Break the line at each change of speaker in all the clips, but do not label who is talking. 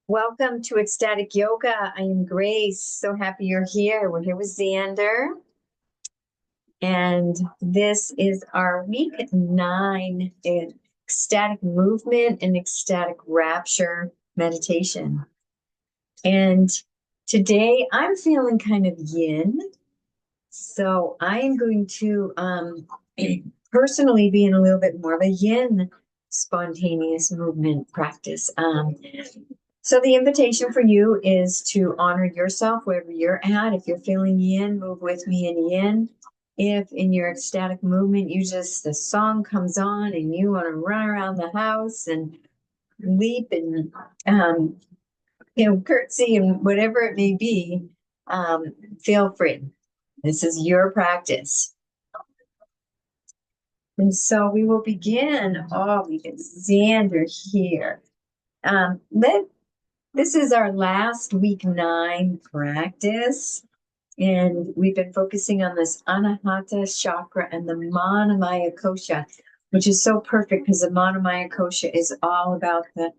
Welcome to Ecstatic Yoga. I am Grace. So happy you're here. We're here with Xander. And this is our week 9 in ecstatic movement and ecstatic rapture meditation. And today I'm feeling kind of yin. So I am going to personally be in a little bit more of a yin spontaneous movement practice. So the invitation for you is to honor yourself wherever you're at. If you're feeling yin, move with me in yin. If in your ecstatic movement, the song comes on and you want to run around the house and leap and, curtsy and whatever it may be, feel free. This is your practice. And so we will begin. Oh, we get Xander here. This is our last week 9 practice, and we've been focusing on this Anahata chakra and the manomaya kosha, which is so perfect because the manomaya kosha is all about the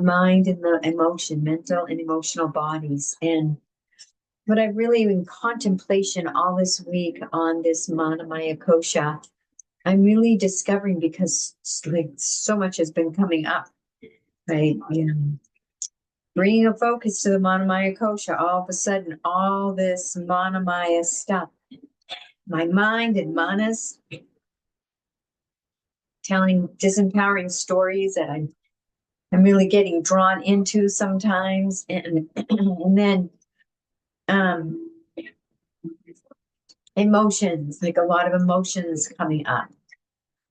mind and the mental and emotional bodies. And what I really in contemplation all this week on this manomaya kosha, I'm really discovering because like so much has been coming up, right? Bringing a focus to the manomaya kosha, all of a sudden, all this manomaya stuff, my mind and manas telling disempowering stories that I'm really getting drawn into sometimes, and then um, emotions, like a lot of emotions coming up.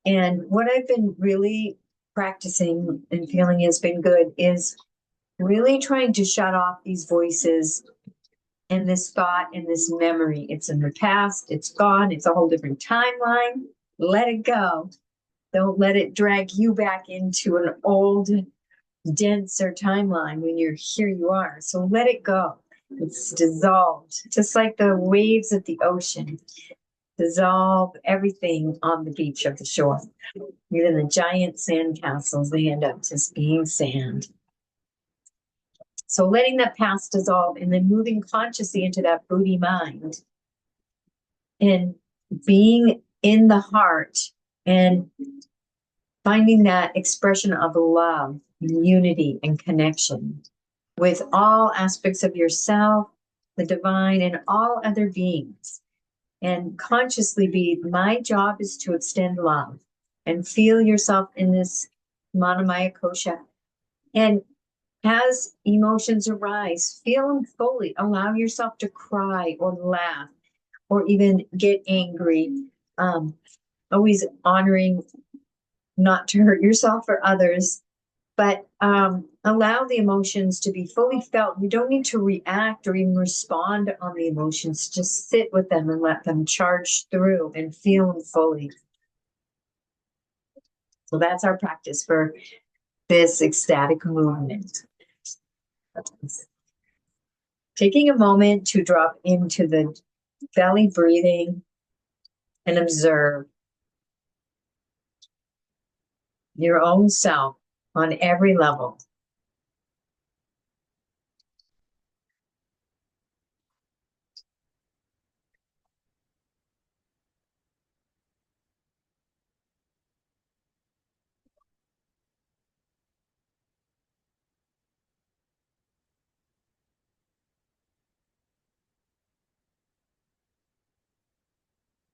And what I've been really practicing and feeling has been good is really trying to shut off these voices and this thought and this memory. It's in the past, it's gone, it's a whole different timeline. Let it go. Don't let it drag you back into an old, denser timeline when here you are. So let it go. It's dissolved, just like the waves of the ocean dissolve everything on the beach of the shore. Even the giant sand castles, they end up just being sand. So letting that past dissolve and then moving consciously into that Buddhi mind and being in the heart and finding that expression of love, unity, and connection with all aspects of yourself, the divine, and all other beings. And consciously be, my job is to extend love and feel yourself in this manomaya kosha. And as emotions arise, feel them fully. Allow yourself to cry or laugh or even get angry. Always honoring not to hurt yourself or others, but allow the emotions to be fully felt. You don't need to react or even respond on the emotions. Just sit with them and let them charge through and feel them fully. So that's our practice for this ecstatic movement. Taking a moment to drop into the belly breathing and observe your own self on every level.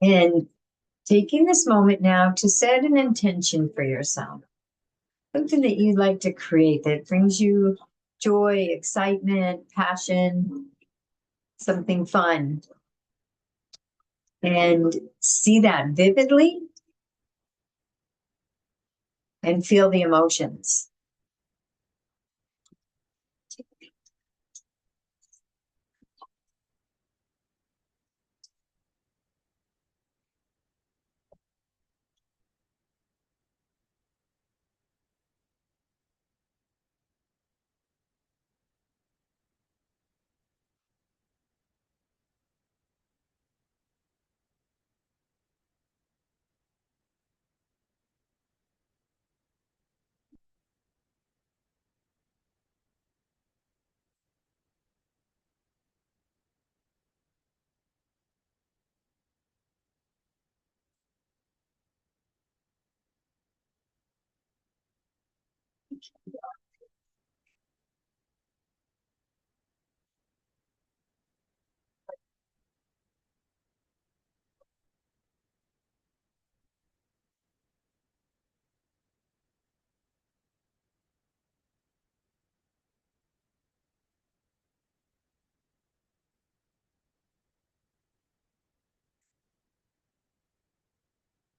And taking this moment now to set an intention for yourself, something that you'd like to create that brings you joy, excitement, passion, something fun. And see that vividly and feel the emotions.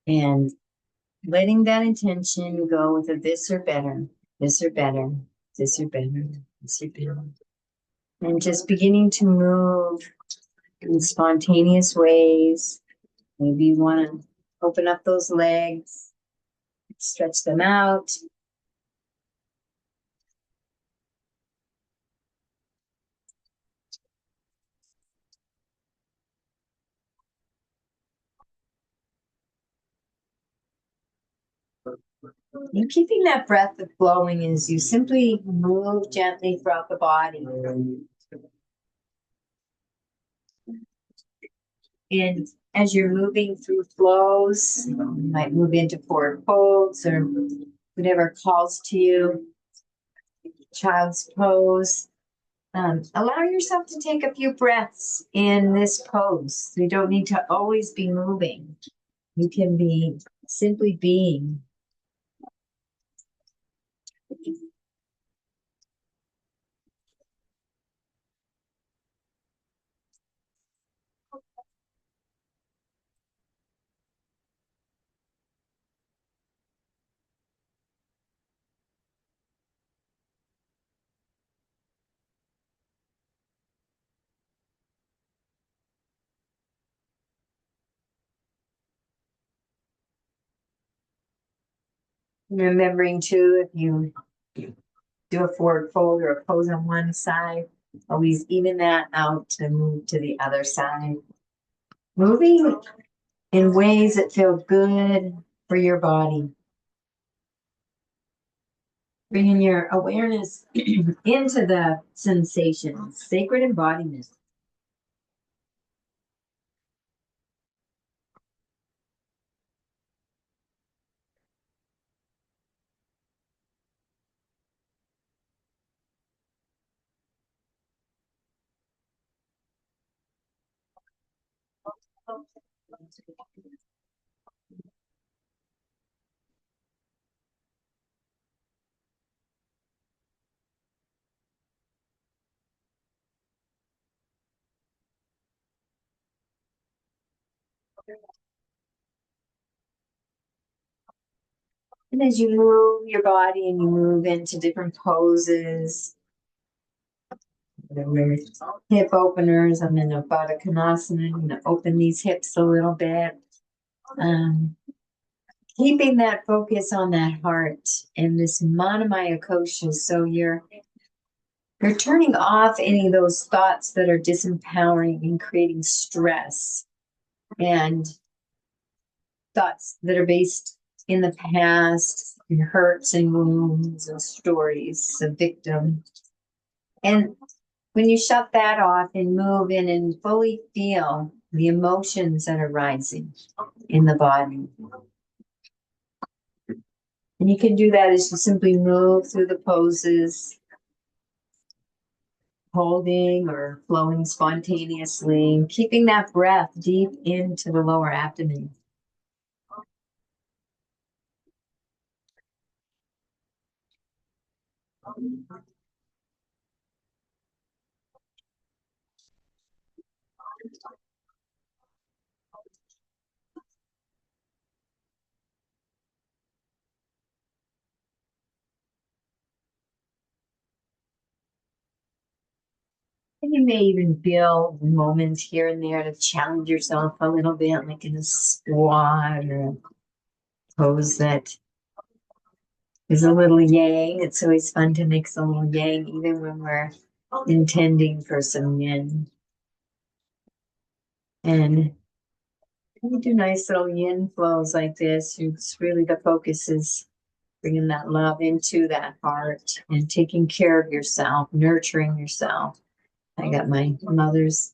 And letting that intention go with a this or better, this or better, this or better, this or better. And just beginning to move in spontaneous ways. Maybe you want to open up those legs, stretch them out. And keeping that breath flowing as you simply move gently throughout the body. And as you're moving through flows, you might move into forward folds or whatever calls to you, child's pose. Allow yourself to take a few breaths in this pose. You don't need to always be moving. You can be simply being. Remembering too, if you do a forward fold or a pose on one side, always even that out to move to the other side. Moving in ways that feel good for your body. Bringing your awareness into the sensations, sacred embodiment. And as you move your body and you move into different poses, whatever, hip openers, I'm in a Baddha Konasana. I'm going to open these hips a little bit. Keeping that focus on that heart and this manomaya kosha. So you're turning off any of those thoughts that are disempowering and creating stress, and thoughts that are based in the past, and hurts and wounds and stories of victim. And when you shut that off and move in and fully feel the emotions that are rising in the body. And you can do that as you simply move through the poses, holding or flowing spontaneously, keeping that breath deep into the lower abdomen. And you may even feel moments here and there to challenge yourself a little bit, like in a squat or a pose that is a little yang. It's always fun to mix a little yang, even when we're intending for some yin. And you do nice little yin flows like this. It's really the focus is bringing that love into that heart and taking care of yourself, nurturing yourself. I got my mother's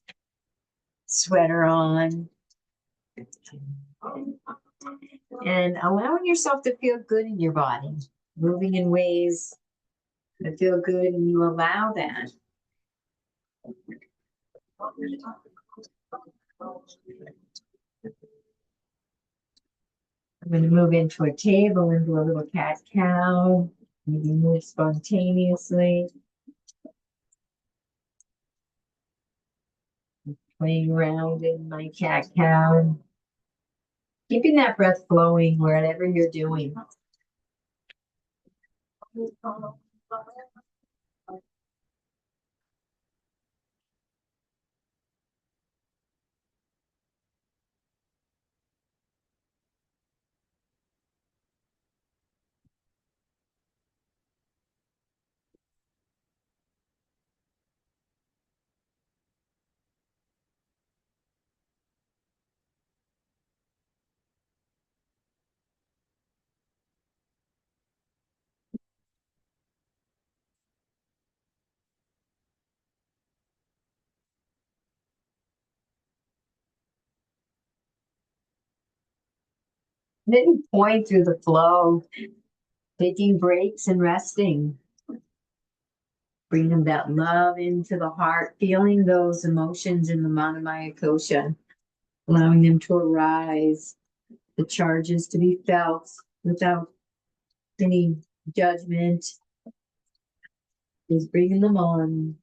sweater on and allowing yourself to feel good in your body. moving in ways that feel good, and you allow that. I'm going to move into a table, into a little cat-cow. Maybe move spontaneously, playing around in my cat-cow. Keeping that breath flowing wherever you're doing. At any point through the flow, taking breaks and resting. Bringing that love into the heart, feeling those emotions in the manomaya kosha, allowing them to arise, the charges to be felt without any judgment, just bringing them on.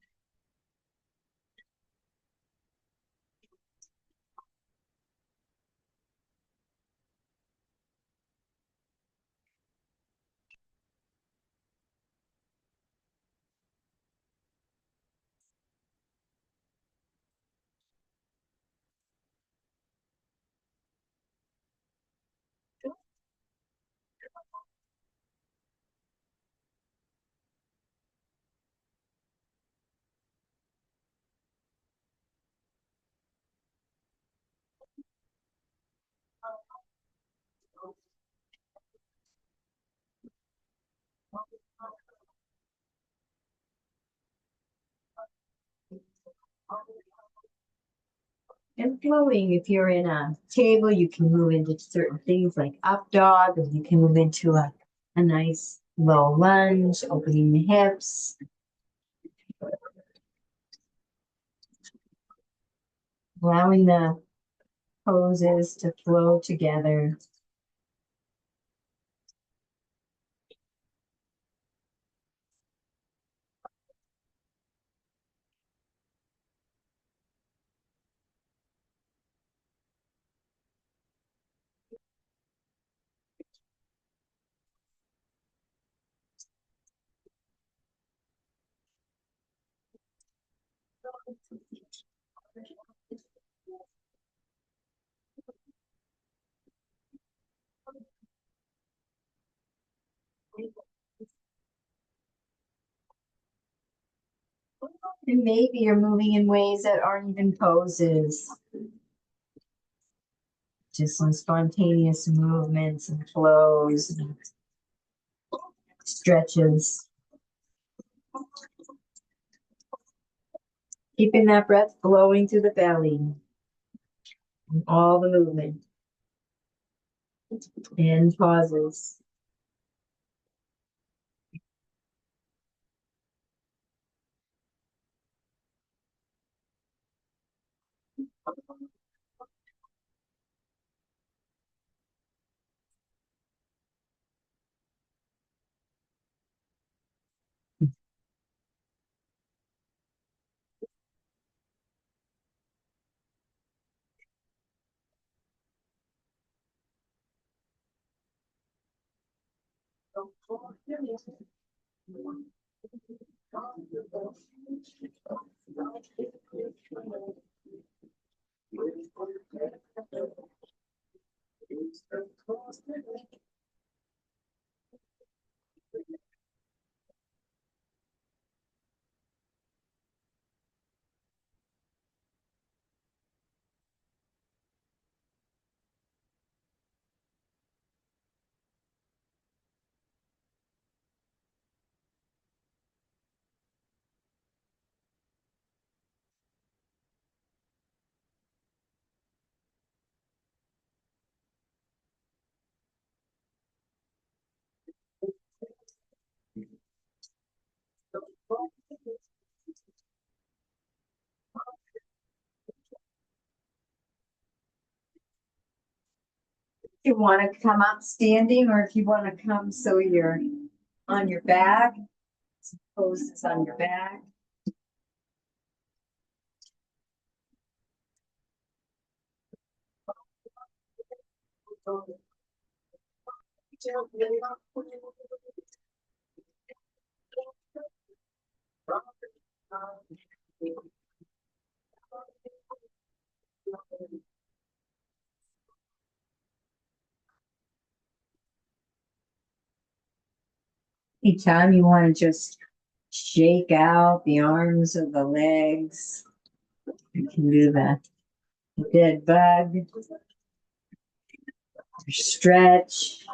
And flowing, if you're in a table, you can move into certain things like up dog, or you can move into a nice low lunge, opening the hips. Allowing the poses to flow together. And maybe you're moving in ways that aren't even poses. Just some spontaneous movements and flows and stretches. Keeping that breath flowing through the belly. And all the movement. And pauses. you want to come up standing or if you want to come so you're on your back, poses on your back. Anytime you want to just shake out the arms or the legs, you can do that. Dead bug, stretch.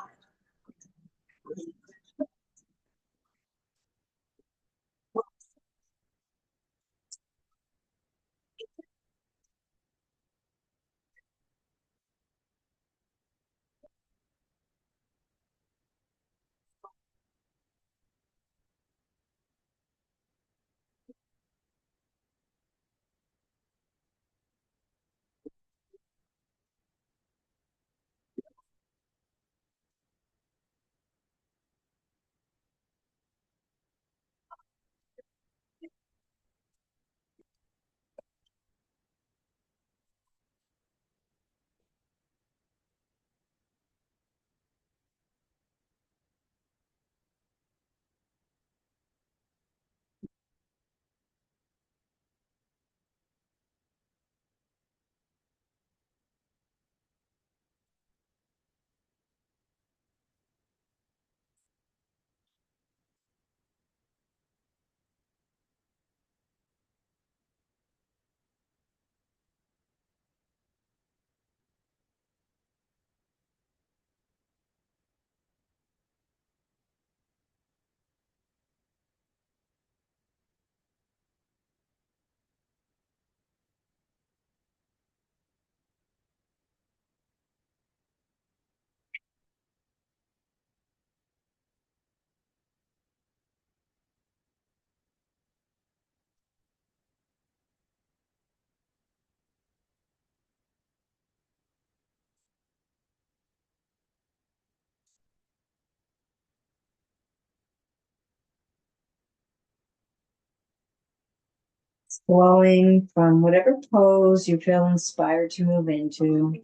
Flowing from whatever pose you feel inspired to move into.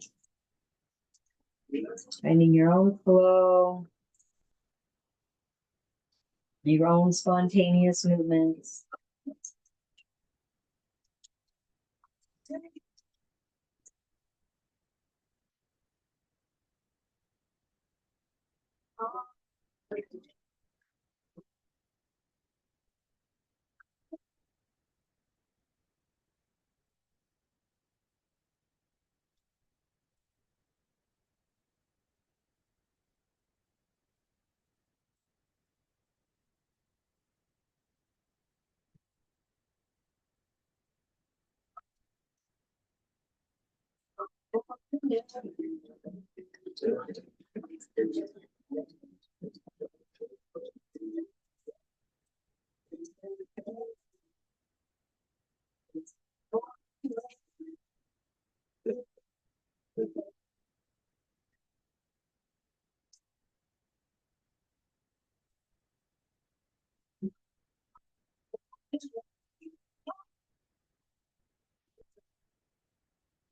Finding your own flow, your own spontaneous movements.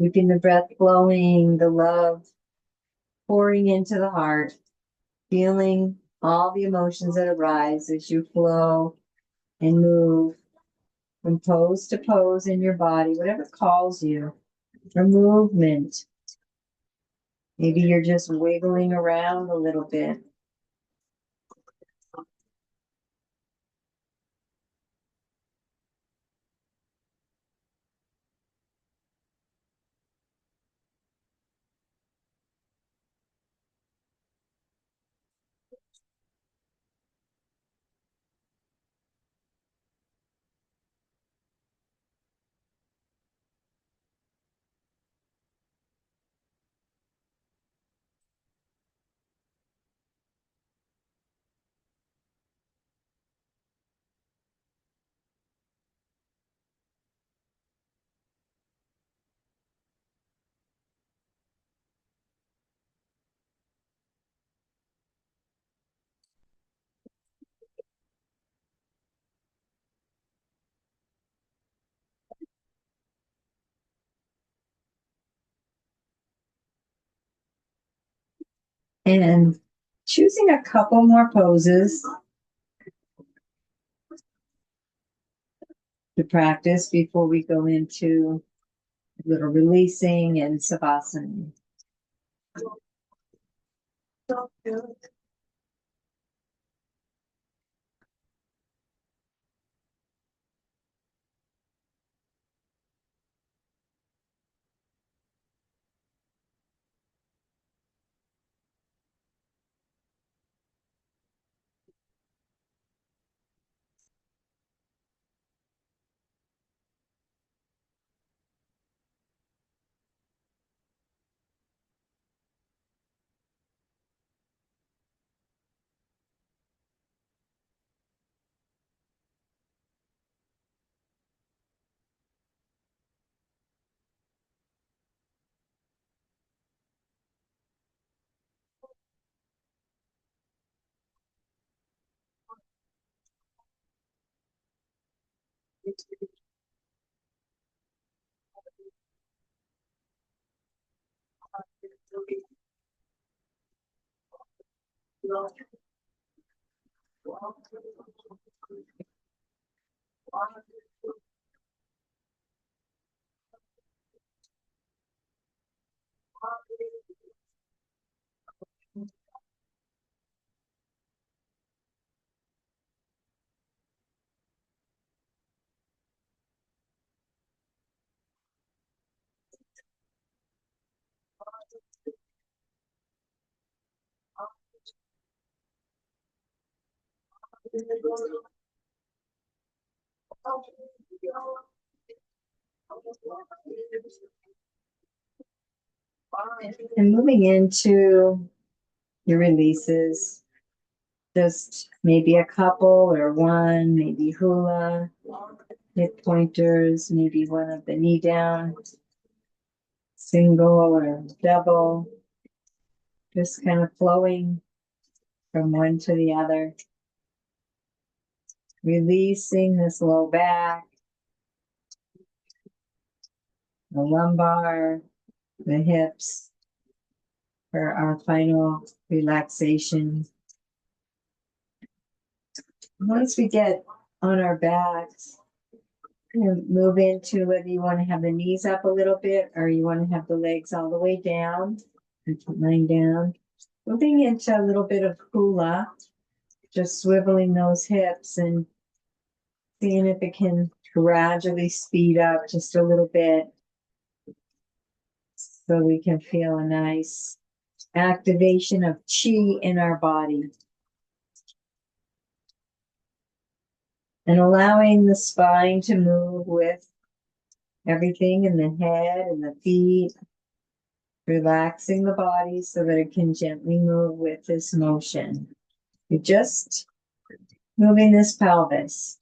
Keeping the breath flowing, the love pouring into the heart, feeling all the emotions that arise as you flow and move from pose to pose in your body, whatever calls you, for movement. Maybe you're just wiggling around a little bit. And choosing a couple more poses to practice before we go into a little releasing and savasana. And moving into your releases, just maybe a couple or one, maybe hula, hip pointers, maybe one of the knee down, single or double, just kind of flowing from one to the other, releasing this low back, the lumbar, the hips for our final relaxation. Once we get on our backs, move into whether you want to have the knees up a little bit or you want to have the legs all the way down. Lying down. Moving into a little bit of hula, just swiveling those hips and seeing if it can gradually speed up just a little bit so we can feel a nice activation of chi in our body. And allowing the spine to move with everything in the head and the feet, relaxing the body so that it can gently move with this motion. You're just moving this pelvis.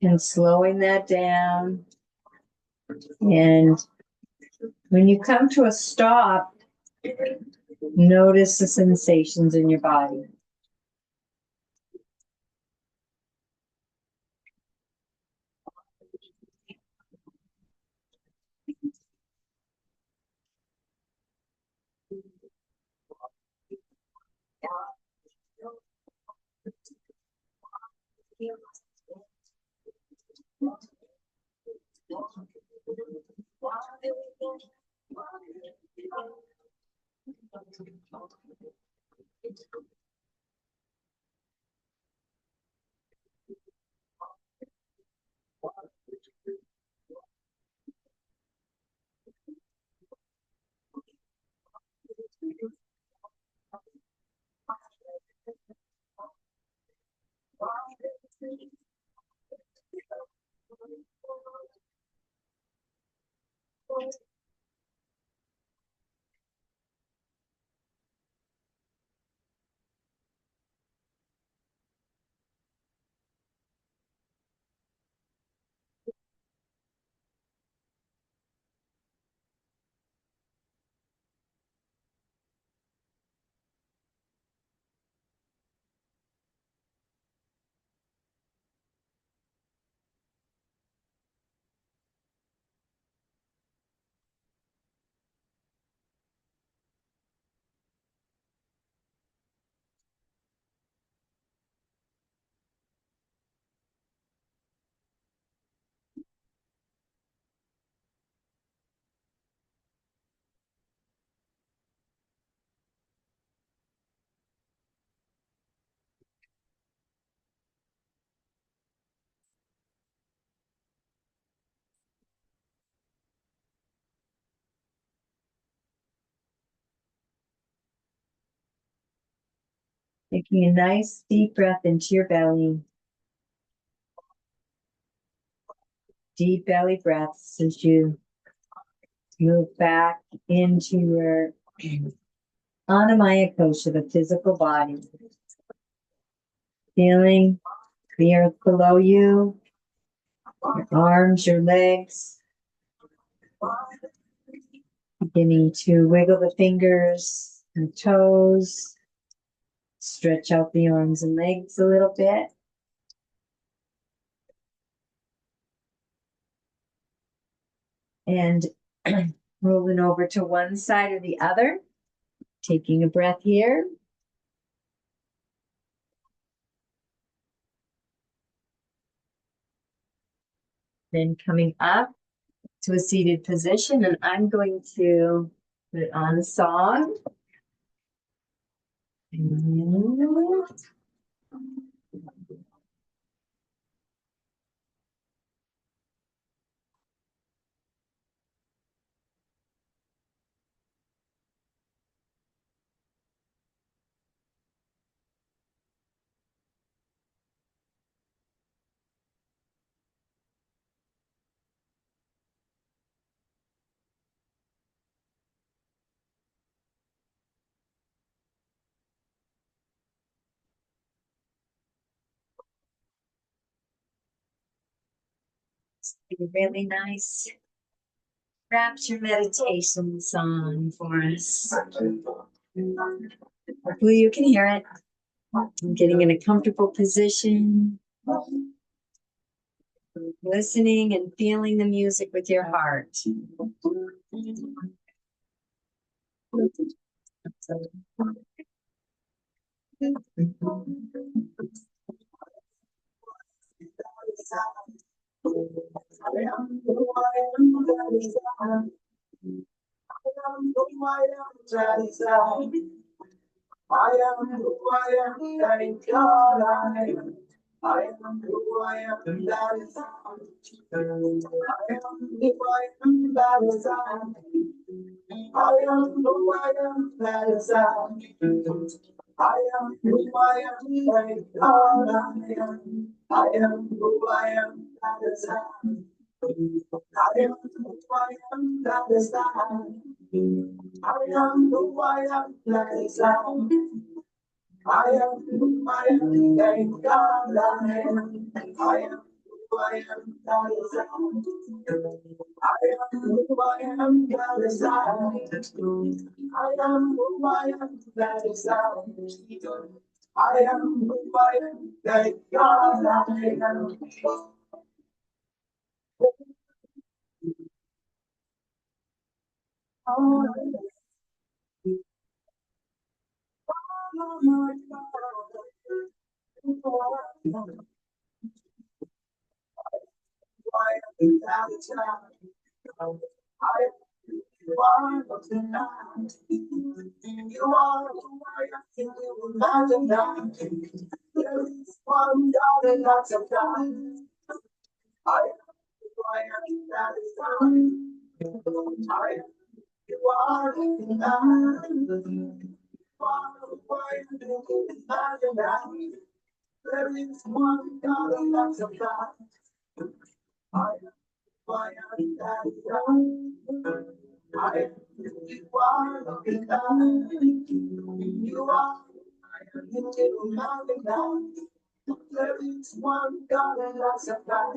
And slowing that down. And when you come to a stop, notice the sensations in your body. Taking a nice deep breath into your belly. Deep belly breaths as you move back into your manomaya kosha, the physical body. Feeling the earth below you, your arms, your legs. Beginning to wiggle the fingers and toes. Stretch out the arms and legs a little bit. And rolling over to one side or the other. Taking a breath here. Then coming up to a seated position, and I'm going to put on a song. A really nice Rapture meditation song for us. Hopefully you can hear it. I'm getting in a comfortable position, listening and feeling the music with your heart.
I am who I am, thank God I am. I am who I am, that is all. I am who I am, that is all. I am who I am, that is all. I am who I am, thank God I am. I am who I am, that is all. I am who I am, that is all. I am who I am, that is all. I am who I am, thank God I am. I am who I am, that is all. I am who I am, that is all. I am who I am, that is all. I am who I am, thank God I am. You are who I am, you will not deny. There is one God and lots of God. I am who I am, that is God. I am you are who I am. You are who I am, you will not deny. There is one God and lots of God. I am who I am, that is God. I am you are who I am. You are who I am, you will not deny. There is one God and lots of God.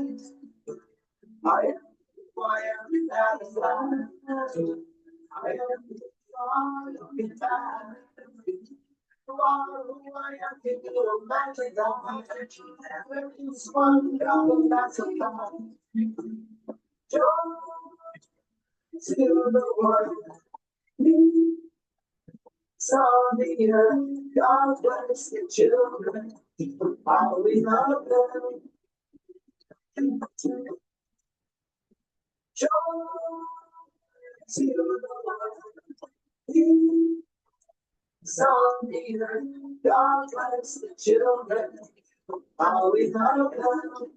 I am who I am, that is God. I am who you are, looking back. You are who I am, you will not deny. There is one God and lots of God. Joy to the world. On the earth, God bless the children. How we love them. Joy to the world. On the earth, God bless the children. How we love them.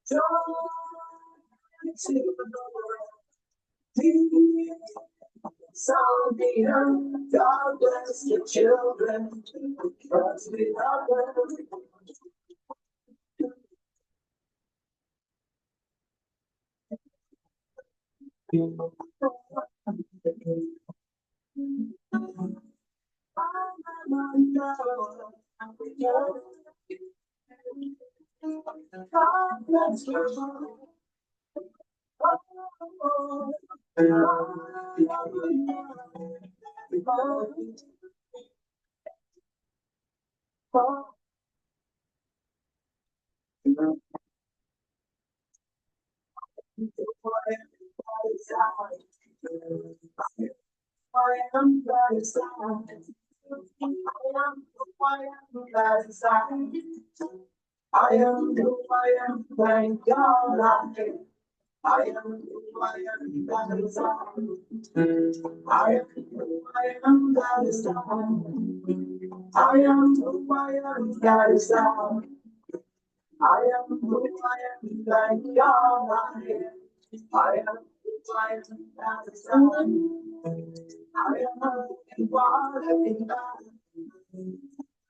Joy to the world. sound the earth. God bless the children, because we love them. God bless you. I am that is I am who I am, that is I am who I am, thank God I am who I am, that is I am who I am, that is I am who I am, that is I am who I am, thank God I am who I am, that is I am who I am, that is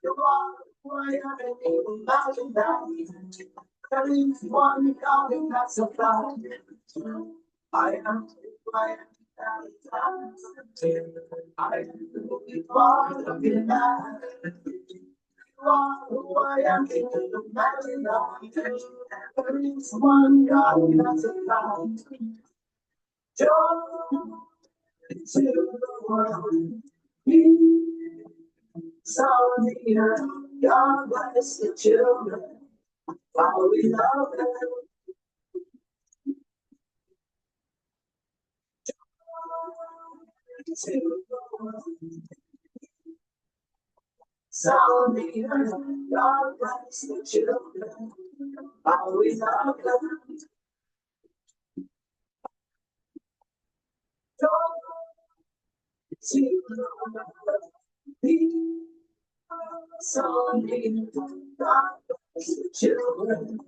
you are who I am, and you will not that. There is one God who has a plan. I am who I am, that is I am who you are, looking back. You are who I am, and you will not that. There is one God who has a plan. Joy to the world. Sound the earth, God bless the children, while we love them. To the world. Sound the earth, God bless the children, while we love them. To the world. Sound the earth, God bless the children,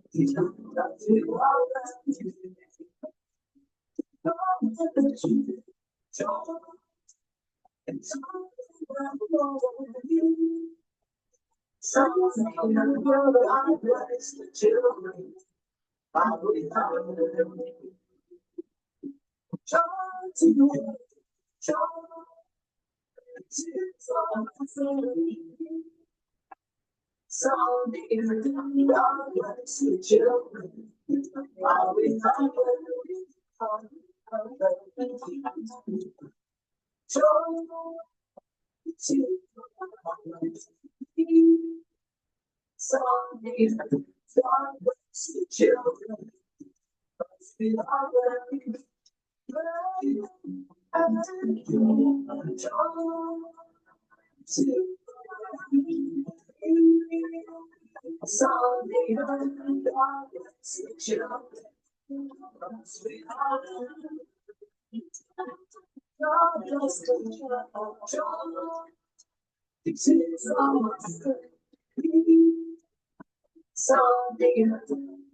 while we love them.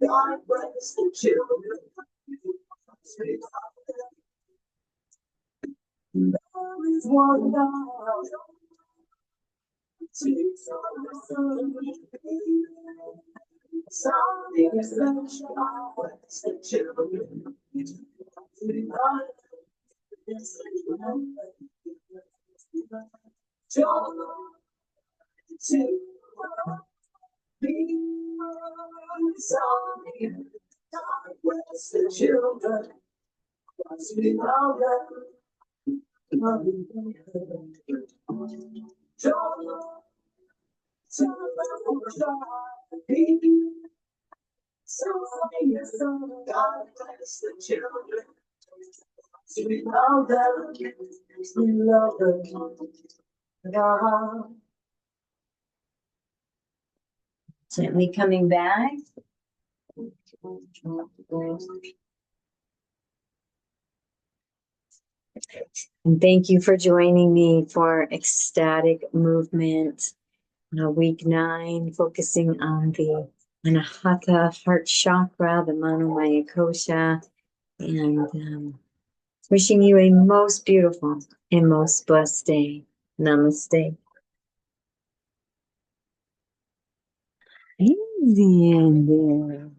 God bless the children. There is one God. Sounding is the children. To be sounding, God bless the children. We love them. God bless the children. We love them. We love them. God.
Gently coming back. And thank you for joining me for ecstatic movement. Week 9, focusing on the Anahata heart chakra, the manomaya kosha, and Wishing you a most beautiful and most blessed day. Namaste.
Easy in there.